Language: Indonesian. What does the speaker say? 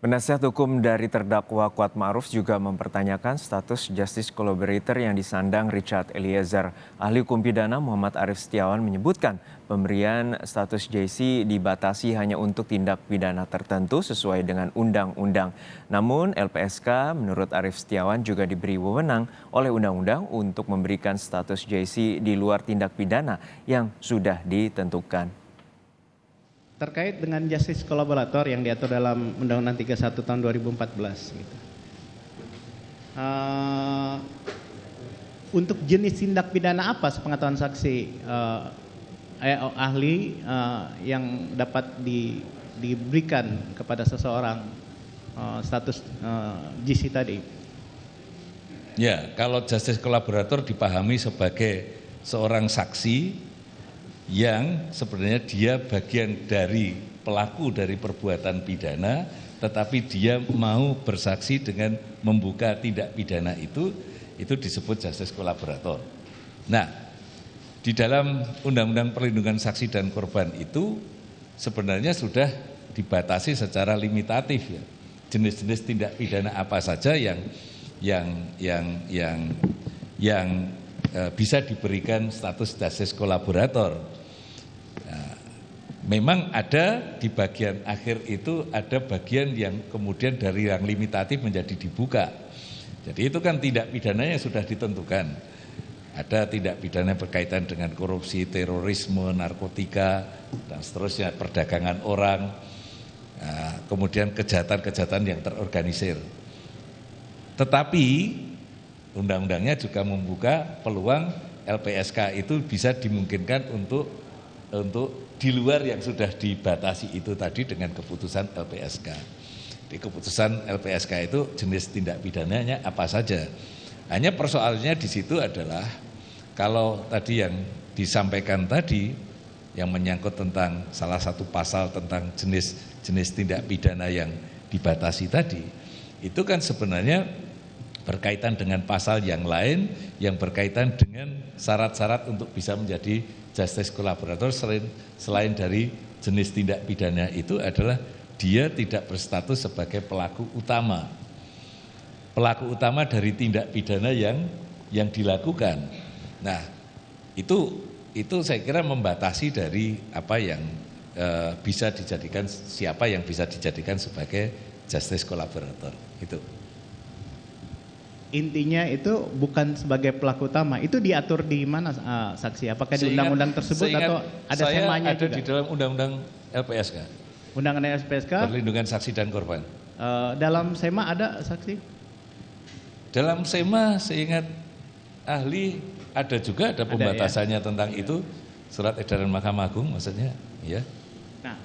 Penasihat hukum dari terdakwa Kuat Ma'ruf juga mempertanyakan status justice collaborator yang disandang Richard Eliezer. Ahli hukum pidana Muhammad Arif Setiawan menyebutkan pemberian status JC dibatasi hanya untuk tindak pidana tertentu sesuai dengan undang-undang. Namun LPSK menurut Arif Setiawan juga diberi wewenang oleh undang-undang untuk memberikan status JC di luar tindak pidana yang sudah ditentukan. Terkait dengan justice kolaborator yang diatur dalam Undang-Undang 31 tahun 2014 gitu. Untuk jenis tindak pidana apa sepengetahuan saksi ahli yang dapat diberikan kepada seseorang status JC tadi? Ya, kalau justice kolaborator dipahami sebagai seorang saksi yang sebenarnya dia bagian dari pelaku dari perbuatan pidana, tetapi dia mau bersaksi dengan membuka tindak pidana itu disebut justice kolaborator. Nah, di dalam Undang-Undang Perlindungan Saksi dan Korban itu sebenarnya sudah dibatasi secara limitatif ya. Jenis-jenis tindak pidana apa saja yang bisa diberikan status justice kolaborator. Memang ada di bagian akhir itu ada bagian yang kemudian dari yang limitatif menjadi dibuka. Jadi itu kan tindak pidananya sudah ditentukan. Ada tindak pidana berkaitan dengan korupsi, terorisme, narkotika, dan seterusnya, perdagangan orang, kemudian kejahatan-kejahatan yang terorganisir. Tetapi undang-undangnya juga membuka peluang LPSK itu bisa dimungkinkan untuk di luar yang sudah dibatasi itu tadi dengan keputusan LPSK. Di keputusan LPSK itu jenis tindak pidananya apa saja. Hanya persoalannya di situ adalah kalau tadi yang disampaikan tadi yang menyangkut tentang salah satu pasal tentang jenis tindak pidana yang dibatasi tadi, itu kan sebenarnya berkaitan dengan pasal yang lain yang berkaitan dengan syarat-syarat untuk bisa menjadi justice kolaborator selain dari jenis tindak pidana itu adalah dia tidak berstatus sebagai pelaku utama. Pelaku utama dari tindak pidana yang dilakukan. Nah, itu saya kira membatasi dari apa yang bisa dijadikan siapa yang bisa dijadikan sebagai justice kolaborator. Itu. Intinya itu bukan sebagai pelaku utama, itu diatur di mana saksi? Apakah di undang-undang tersebut atau ada semanya juga? Ada di dalam undang-undang LPSK. Undang-undang LPSK? Perlindungan saksi dan korban. Dalam SEMA ada saksi? Dalam SEMA seingat ahli ada juga ada pembatasannya ya? Tentang itu, surat edaran Mahkamah Agung maksudnya, ya. Nah,